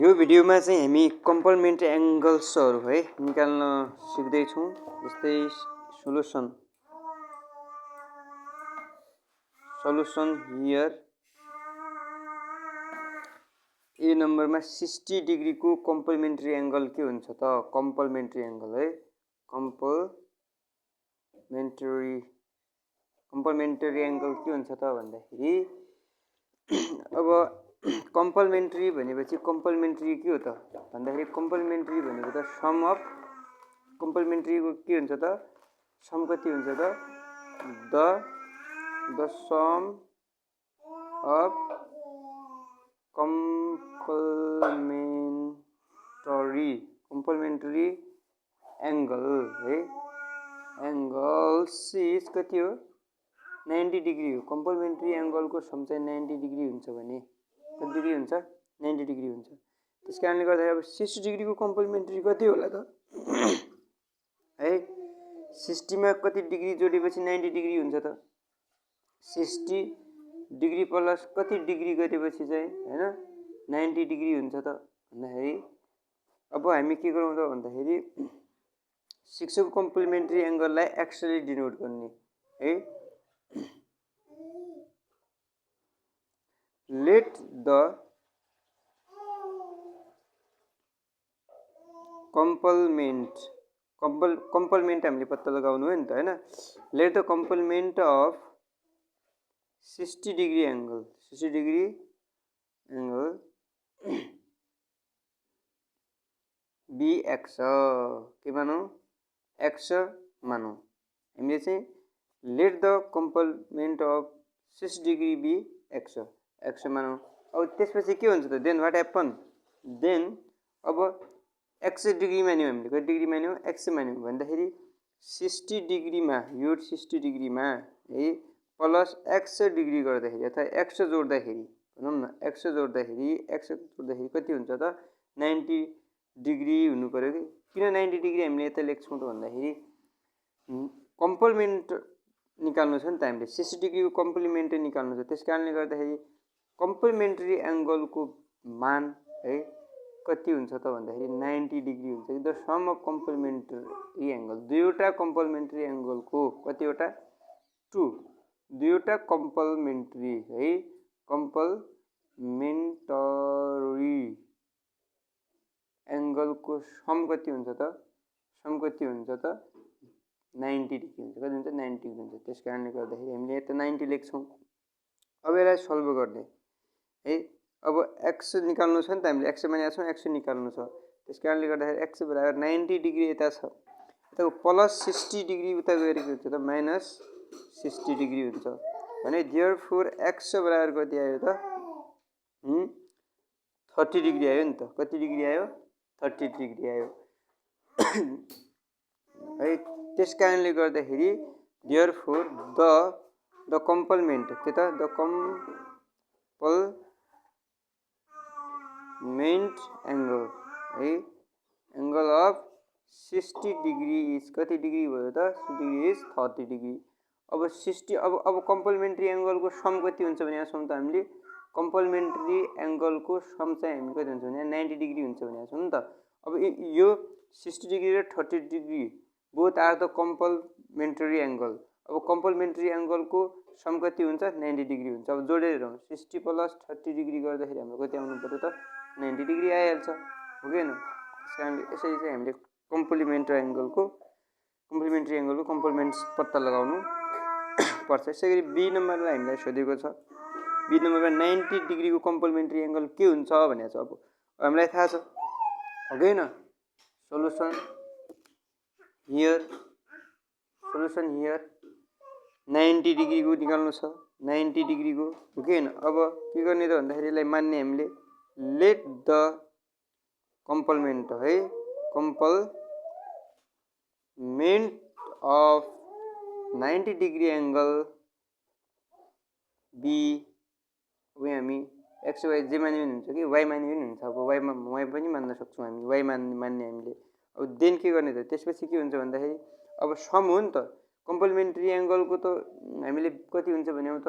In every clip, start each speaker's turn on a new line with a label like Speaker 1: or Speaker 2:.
Speaker 1: यो भिडियोमा चाहिँ हामी कम्प्लिमेन्ट्री एंगल्सहरु है निकाल्न सिक्दै छौं। जस्तै सोलुसन हियर ए नम्बरमा 60 डिग्री को कम्प्लिमेन्ट्री एंगल के हुन्छ त? कम्प्लिमेन्ट्री एंगल है, कम्प्लिमेन्ट्री एंगल के हुन्छ त भन्दाखेरि अब कम्प्लिमेन्ट्री भनेपछि कम्प्लिमेन्ट्री के हो त भन्दाखेरि कम्प्लिमेन्ट्री भनेको त सम अफ कम्प्लिमेन्ट्री को के हुन्छ त? सम कति हुन्छ त? The sum of complementary angle है, एंगल्स इज कति हो? 90 डिग्री हो। कम्प्लिमेन्ट्री एंगल को सम चाहिँ 90 डिग्री हुन्छ भने कति डिग्री हुन्छ? 90 डिग्री हुन्छ। त्यसकारणले गर्दा अब 60 डिग्री को कम्प्लिमेन्ट्री कति होला त? है 60 मा कति डिग्री जोडेपछि 90 डिग्री हुन्छ त? 60 डिग्री प्लस कति डिग्री गरेपछि चाहिँ हैन 90 डिग्री हुन्छ त भन्दाखेरि अब हामी के गरौँ त भन्दाखेरि 6 को कम्प्लिमेन्ट्री एंगललाई x ले डिनोट गर्ने है। लेट द कम्प्लिमेन्ट हामीले पत्ता लगाउनु हो नि त हैन। Let the complement of 60 degree angle be x के मानौ? एक्स मानौ। हामीले चाहिँ let the complement of 60 degree be x मानौ। अब त्यसपछि के हुन्छ त? Then what happen? देन अब एक्स डिग्री मान्यो हामीले, कति डिग्री मान्यो? एक्स मान्यो भन्दाखेरि 60 डिग्रीमा यो 60 डिग्रीमा है प्लस एक्स डिग्री गर्दाखेरि अथवा एक्स जोड्दाखेरि भनौं न एक्स जोड्दाखेरि कति हुन्छ त? 90 डिग्री हुनु पर्यो कि। किन 90 डिग्री हामीले यता लेख्छौं त भन्दाखेरि कम्प्लिमेन्ट निकाल्नु छ नि त हामीले, 60 डिग्री को कम्प्लिमेन्ट निकाल्नु छ। त्यसकारणले गर्दाखेरि कम्प्लिमेन्ट्री एंगल को मान है कति हुन्छ त भन्दाखेरि 90 डिग्री हुन्छ। The sum of complementary angle, दुईवटा कम्प्लिमेन्ट्री एंगल को कतिवटा? 2 दुईवटा कम्प्लिमेन्ट्री है कम्प्लिमेन्ट्री एंगल को सम कति हुन्छ त? 90 डिग्री हुन्छ। कति हुन्छ? 90 डिग्री हुन्छ। त्यसकारणले गर्दाखेरि हामीले यता 90 लेख्छौं। अब यसलाई सल्भ गर्ने है। अब x निकाल्नु छ नि त हामीले, x मानेको छौं, x निकाल्नु छ। त्यसकारणले गर्दाखेरि x बराबर 90 डिग्री यता छ, यता प्लस 60 डिग्री उता गएर के हुन्छ त? माइनस 60 डिग्री हुन्छ भने देयरफोर x बराबर कति आयो त? 30 डिग्री आयो नि त। कति डिग्री आयो? 30 डिग्री आयो है। त्यसकारणले गर्दाखेरि देयरफोर द कम्प्लिमेन्ट के त? द कम्प्लिमेन्ट एंगल है एंगल अफ 60 डिग्री इज कति डिग्री भयो त? 60 डिग्री इज 30 डिग्री। अब 60 अब कम्प्लिमेन्ट्री एंगल को सम कति हुन्छ भनेको छौं त हामीले। कम्प्लिमेन्ट्री एंगल को सम चाहिँ हामी कति हुन्छ भने 90 डिग्री हुन्छ भनेको छौं नि त। अब यो 60 डिग्री र 30 degree both are the complementary angle. अब कम्प्लिमेन्ट्री एंगल को सम कति हुन्छ? 90 डिग्री हुन्छ। अब जोडेर हेरौं 60 प्लस 30 डिग्री गर्दाखेरि हाम्रो कति आउनु पर्यो त? 90 डिग्री आइहाल्छ हो कि हैन। त्यसकारणले यसरी चाहिँ हामीले कम्प्लिमेन्ट्री एंगल को कम्प्लिमेन्ट्स पत्ता लगाउनु पर्छ। यसैगरी बी नम्बरलाई हामीलाई सोधेको छ। बी नम्बरमा 90 डिग्री को कम्प्लिमेन्ट्री एंगल के हुन्छ भनेको छ। अब हामीलाई थाहा छ हो कि हैन। सोलुसन हियर 90 डिग्री को निकाल्नु छ, 90 डिग्री को हो कि हैन। अब के गर्ने त भन्दाखेरि यसलाई मान्ने हामीले लेट द कम्प्लिमेन्ट है complement of 90 degree angle be. अब हामी x y जे मान्यो भने हुन्छ कि y मान्यो भने हुन्छ। अब y पनि मान्न सक्छौं हामी, y मान्ने हामीले। अब देन के गर्ने त? त्यसपछि के हुन्छ भन्दाखेरि अब सम हो नि त। कम्प्लिमेन्ट्री एंगल को त हामीले कति हुन्छ भन्यौ त?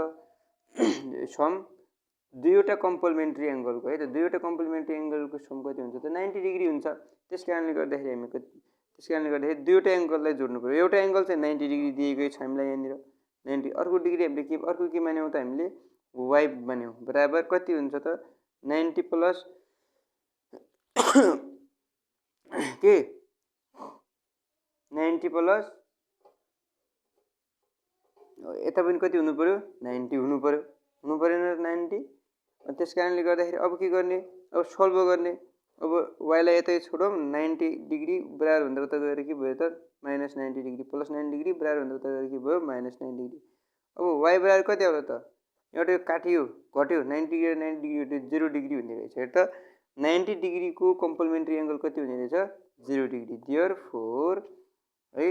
Speaker 1: सम दुईवटा कम्प्लिमेन्ट्री एङ्गलको है त दुईवटा कम्प्लिमेन्ट्री एङ्गलको सम कति हुन्छ त 90 डिग्री हुन्छ। त्यस कारणले गर्दाखेरि दुईवटा एङ्गललाई जोड्नु पर्यो। एउटा एङ्गल चाहिँ 90 डिग्री दिएकै छ हामीलाई यहाँनिर 90, अर्को डिग्री हामीले अर्को के मान्यौँ त हामीले y मान्यौँ बराबर कति हुन्छ त 90 प्लस के 90 प्लस यता पनि कति हुनु पर्यो 90 हुनु परेन 90। त्यस कारणले गर्दाखेरि अब के गर्ने अब सल्भ गर्ने अब y लाई यतै छोडौँ 90 डिग्री बराबर भन्दा उता गएर के भयो त -90 डिग्री प्लस 90 डिग्री बराबर भन्दा उता गएर के भयो -90 डिग्री। अब y बराबर कति आउला त एउटा काटियो घट्यो 90 डिग्री 90 डिग्री 0 डिग्री हुने रहेछ हेर त 90 डिग्रीको कम्प्लिमेन्ट्री एङ्गल कति हुने रहेछ 0 डिग्री। देयरफोर है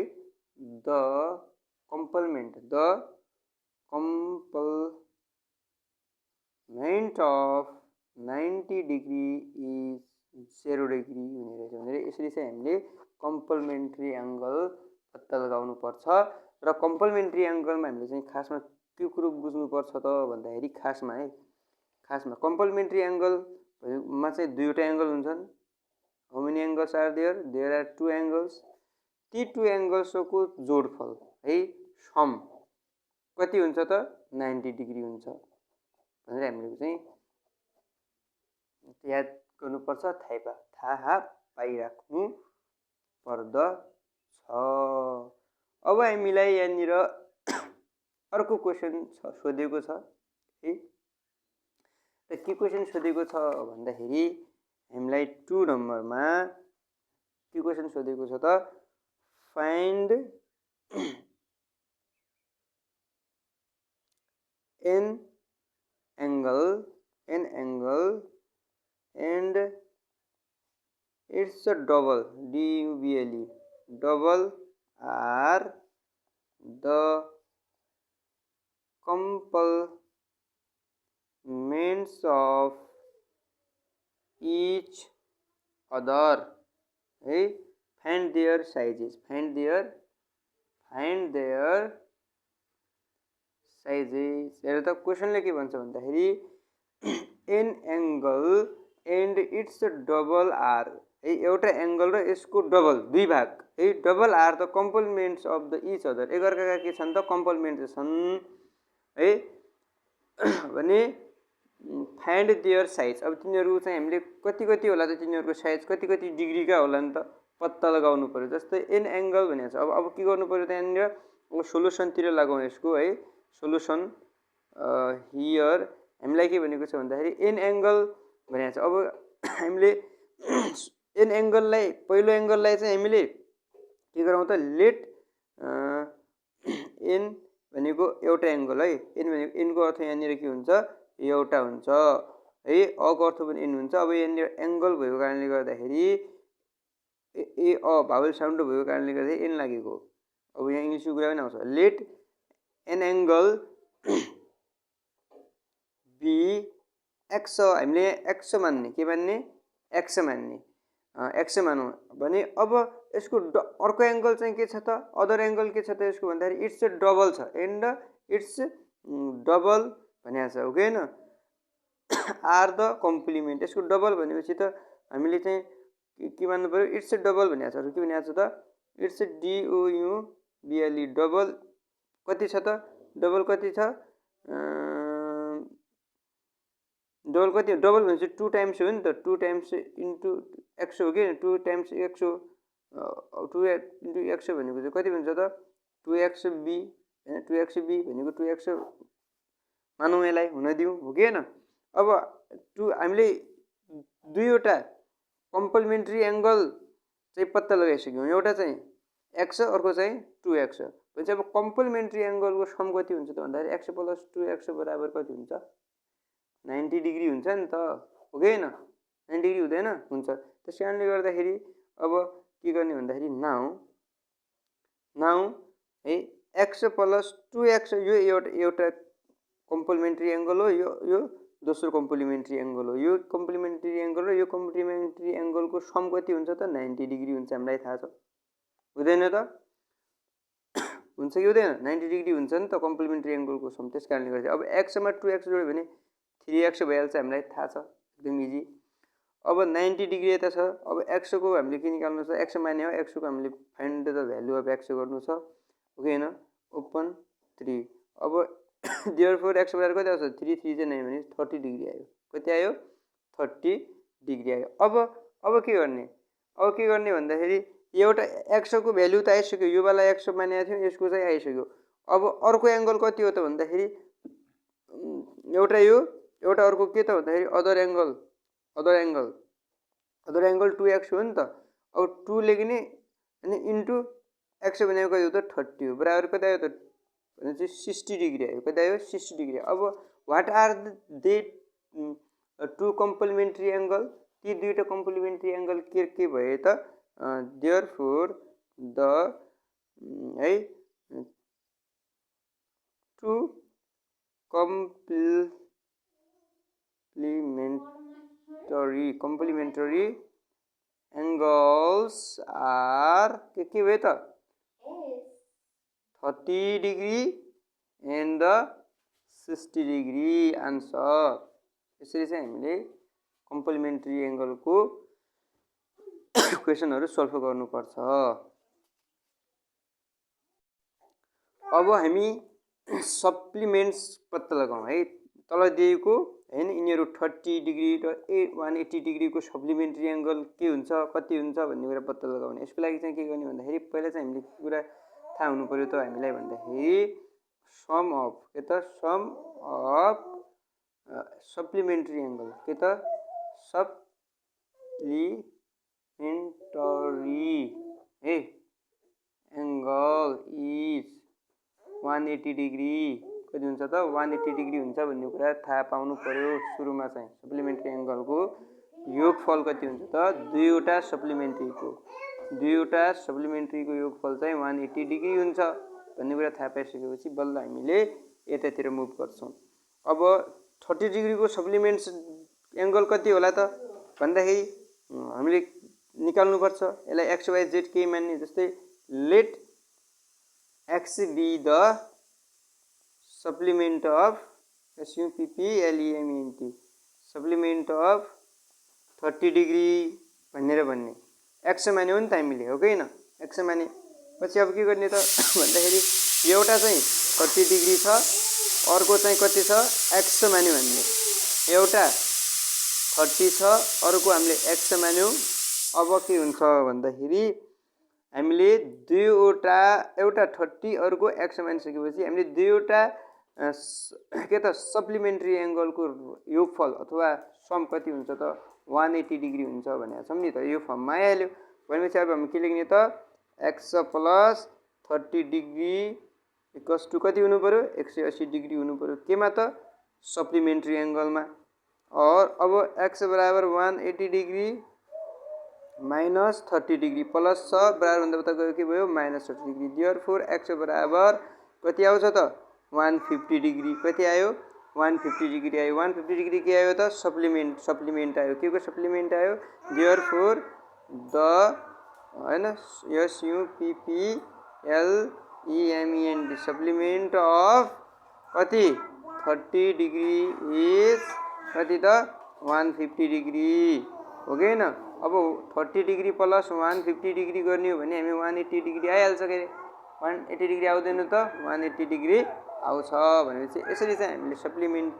Speaker 1: the complement of 90 degree is 0 degree हुने रहेछ भनेर यसरी चाहिँ हामीले कम्प्लिमेन्ट्री एङ्गल पत्ता लगाउनु पर्छ। र कम्प्लिमेन्ट्री एङ्गलमा हामीले चाहिँ खासमा के कुरो बुझ्नुपर्छ त भन्दाखेरि खासमा कम्प्लिमेन्ट्री एङ्गलमा चाहिँ दुईवटा एङ्गल हुन्छन्। How many angles are there are 2 angles. ती 2 एङ्गल्सको जोडफल है सम कति हुन्छ त 90 डिग्री हुन्छ भनेर हामीले चाहिँ याद गर्नुपर्छ थाहा पाइराख्नु पर्दछ। अब हामीलाई यहाँनिर अर्को क्वेसन सोधेको छ है र के क्वेसन सोधेको छ भन्दाखेरि हामीलाई 2 नम्बरमा के क्वेसन सोधेको छ त find an angle and its double double are the complements of each other है find their sizes हेर त क्वेसनले के भन्छ भन्दाखेरि an angle and its double are है एउटा एङ्गल र यसको डबल दुई भाग है double are the complements of the each other एकअर्काका के छन् त कम्प्लिमेन्ट छन् है भने फाइन्ड देयर साइज। अब तिनीहरू चाहिँ हामीले कति होला त तिनीहरूको साइज कति डिग्रीका होला नि त पत्ता लगाउनु पर्यो। जस्तै एन एङ्गल भनेको छ अब के गर्नु पर्यो त यहाँनिर अब सोलुसनतिर लगाउँ यसको है सोलुसन हियर हामीलाई के भनेको छ भन्दाखेरि एन एङ्गल भनेको छ। अब हामीले एन एङ्गललाई पहिलो एङ्गललाई चाहिँ हामीले के गरौँ त लेट एन भनेको एउटा एङ्गल है एन भनेको एनको अर्थ यहाँनिर के हुन्छ एउटा हुन्छ है अको अर्थ पनि एन हुन्छ। अब यहाँनिर एङ्गल भएको कारणले गर्दाखेरि भावल साउन्ड भएको कारणले गर्दाखेरि एन लागेको। अब यहाँ इङ्ग्लिसको कुरा पनि आउँछ let an angle be x हामीले एक्स मान्ने के मान्ने एक्स मान्ने एक्स मानौँ भने अब यसको अर्को एङ्गल चाहिँ के छ त अदर एङ्गल के छ त यसको भन्दाखेरि इट्स डबल छ एन्ड इट्स डबल भनेको छ हो कि होइन आर द कम्प्लिमेन्ट यसको डबल भनेपछि त हामीले चाहिँ के मान्नु पर्यो इट्स डबल भनेको छ के भनेको छ त इट्स DOUBLE डबल कति छ त डबल कति छ डबल भनेपछि 2 टाइम्स हो नि त 2 टाइम्स इन्टु एक्स हो कि 2 टाइम्स एक्स हो 2 इन्टु एक्स भनेको चाहिँ कति हुन्छ त 2XB होइन 2XB भनेको 2x मानौँ यसलाई हुन दिउँ हो कि होइन। अब हामीले दुईवटा कम्प्लिमेन्ट्री एङ्गल चाहिँ पत्ता लगाइसक्यौँ एउटा चाहिँ एक्स अर्को चाहिँ 2x भनेपछि अब कम्प्लिमेन्ट्री एङ्गलको सम कति हुन्छ त भन्दाखेरि x प्लस 2x बराबर कति हुन्छ 90 डिग्री हुन्छ नि त हो कि होइन 90 डिग्री हुँदैन हुन्छ। त्यस कारणले गर्दाखेरि अब के गर्ने भन्दाखेरि नाउ है x प्लस 2x यो एउटा कम्प्लिमेन्ट्री एङ्गल हो यो दोस्रो कम्प्लिमेन्ट्री एङ्गल हो यो कम्प्लिमेन्ट्री एङ्गल र यो कम्प्लिमेन्ट्री एङ्गलको सम कति हुन्छ त 90 डिग्री हुन्छ हामीलाई थाहा छ हुँदैन त हुन्छ कि हुँदैन 90 डिग्री हुन्छ नि त कम्प्लिमेन्ट्री एङ्गलको सम। त्यस कारणले गर्दा अब x मा 2x जोड्यो भने 3x भइहाल्छ, हामीलाई थाहा छ, एकदम इजी। अब 90 डिग्री यता छ। अब x को हामीले के निकाल्नु छ, x माने हो, x को हामीले find the value of x गर्नु छ, ओके हैन, ओपन 3। अब देयरफोर x बराबर कति आउँछ, 3 3 चाहिँ 9 भने 30 डिग्री आयो। कति आयो, 30 डिग्री आयो। अब के गर्ने, अब के गर्ने भन्दाखेरि एउटा x को भ्यालु त आइसक्यो, यो वाला x मानेको थियो, यसको चाहिँ आइसक्यो। अब अर्को एंगल कति हो त भन्दाखेरि एउटा यो, एउटा अर्को के त भन्दाखेरि अदर एंगल 2x हो नि त। अब 2 लेख्ने अनि इन्टु x भनेको कति हो त 30 हो, बराबर कति आयो त भने चाहिँ 60 डिग्री आयो। कति आयो, 60 डिग्री। अब what are they two complementary angle, ती दुईटा कम्प्लिमेन्ट्री एंगल के भए त, देयरफोर द है टु कम्प्लिमेन्टरी एंगल्स आर के भए त 30 degree and the 60 degree answer. यसरी चाहिँ हामीले कम्प्लिमेन्ट्री एंगल को क्वेशनहरु सल्भ गर्नुपर्छ। अब हामी सप्लिमेन्ट्स पत्ता लगाउँ है। तल दिएको हैन, यिनीहरु 30 डिग्री र 180 डिग्री को सप्लिमेन्ट्री एंगल के हुन्छ, कति हुन्छ भन्ने कुरा पत्ता लगाउने। यसको लागि चाहिँ के गर्ने भन्दाखेरि पहिला चाहिँ हामीले कुरा थाहा हुनु पर्यो त हामीलाई भन्दाखेरि सम अफ के त, सम अफ सप्लिमेन्ट्री एंगल के त, सप्लिमेन्टरी है एंगल इज 180 डिग्री। कति हुन्छ त 180 डिग्री हुन्छ भन्ने कुरा थाहा पाउनु पर्यो सुरुमा चाहिँ। सप्लिमेन्ट्री एंगल को योगफल कति हुन्छ त, दुईवटा सप्लिमेन्ट्री को योगफल चाहिँ 180 डिग्री हुन्छ भन्ने कुरा थाहा पाइसकेपछि बल्ल हामीले यतातिर मुभ गर्छौं। अब 30 डिग्री को सप्लिमेन्ट्स एंगल कति होला त भन्दाखेरि हामीले निकाल्नु पर्छ। यसलाई x y z के मान्ने, जस्तै let x be the supplement of SUPPLEMENT supplement of 30 degree भनेर भन्ने। x मान्यो नि त हामीले, हो कि हैन, x माने पछि अब के गर्ने त भन्दाखेरि एउटा चाहिँ 30 डिग्री छ, अर्को चाहिँ कति छ x मान्यो हामीले, एउटा 30 छ, अर्को हामीले x मान्यो। अब के हुन्छ भन्दाखेरि हामीले दुईवटा, एउटा 30 अर्को x मानिसकेपछि हामीले दुईवटा के त सप्लिमेन्ट्री एंगल को योगफल अथवा सम कति हुन्छ त 180 डिग्री हुन्छ भनेको छौं नि त। यो फर्ममा आइहाल्यो भनेपछि अब हामी के लेख्ने त, x plus 30 degree equals to कति हुनु पर्यो, 180 डिग्री हुनु पर्यो केमा त, सप्लिमेन्ट्री एंगलमा। और अब x बराबर 180 डिग्री माइनस 30 डिग्री प्लस छ, बराबर भन्दा उता गयो के भयो, माइनस 30 डिग्री। देयरफोर x बराबर कति आउँछ त 150 डिग्री। कति आयो, 150 डिग्री आयो। 150 डिग्री के आयो त, सप्लिमेन्ट आयो। के को सप्लिमेन्ट आयो, देयरफोर द हैन SUPPLEMENT सप्लिमेन्ट अफ कति 30 डिग्री इज कति त 150 डिग्री, हो कि हैन। अब 30 डिग्री प्लस 150 डिग्री गर्ने हो भने हामी 180 डिग्री आइहाल्छ के, 180 डिग्री आउँदैन त 180 डिग्री आउँछ भनेपछि यसरी चाहिँ हामीले सप्लिमेन्ट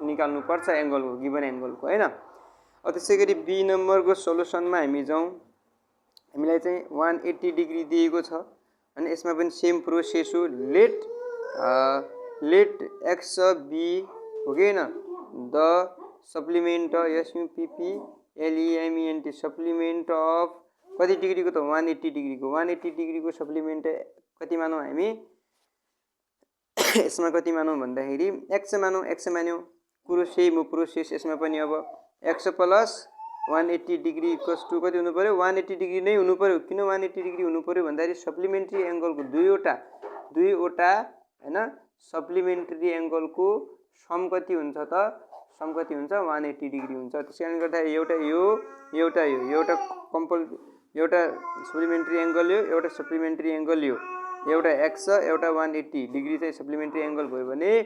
Speaker 1: निकाल्नु पर्छ एंगल को, गिवन एंगल को हैन। अब त्यसैगरी बी नम्बर को सोलुसनमा हामी जाउँ। हामीलाई चाहिँ 180 डिग्री दिएको छ अनि यसमा पनि सेम प्रोसेस हो। लेट x बी, हो कि हैन, the supplement SUPPLEMENT supplement of कति डिग्री को त 180 डिग्री को। 180 डिग्री को सप्लिमेन्ट कति मानौं हामी, यसमा कति मानौं भन्दाखेरि x मान्यो, कुरो सेम हो प्रोसेस यसमा पनि। अब x plus 180 degree equals to कति हुनु पर्यो, 180 डिग्री नै हुनु पर्यो। किन 180 डिग्री हुनु पर्यो भन्दाखेरि सप्लिमेन्ट्री एंगल को दुईवटा हैन, सप्लिमेन्ट्री एंगल को सम कति हुन्छ त, सम कति हुन्छ 180 डिग्री हुन्छ। त्यसैले गर्दा एउटा यो, एउटा यो, एउटा सप्लिमेन्ट्री एंगल यो, एउटा सप्लिमेन्ट्री एंगल यो, एउटा x एउटा 180 डिग्री चाहिँ सप्लिमेन्ट्री एंगल भयो भने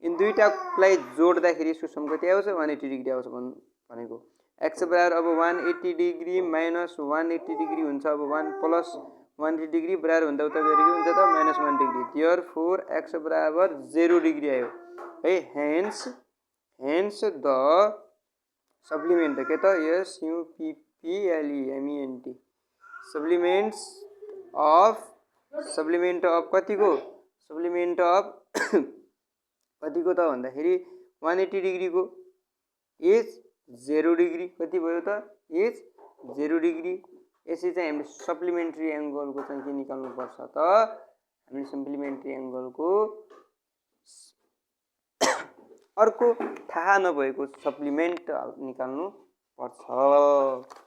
Speaker 1: इन दुईटालाई जोड्दाखेरि यसको सम कति आउँछ 180 डिग्री आउँछ भनेको x बराबर अब 180 डिग्री माइनस 180 डिग्री हुन्छ अब 1 प्लस 180 डिग्री बराबर हुँदा उता गएर के हुन्छ त माइनस 1 डिग्री देयरफोर x बराबर 0 डिग्री आयो है हेन्स द सप्लिमेन्ट के त SUPPLEMENT सप्लिमेन्ट अफ कतिको सप्लिमेन्ट अफ कतिको त भन्दाखेरि 180 डिग्री को इज 0 डिग्री कति भयो त इज 0 डिग्री यसै चाहिँ हामीले सप्लिमेन्ट्री एंगलको चाहिँ के निकाल्नु पर्छ त हामीले सप्लिमेन्ट्री एंगलको अर्को थाहा नभएको सप्लिमेन्ट निकाल्नु पर्छ।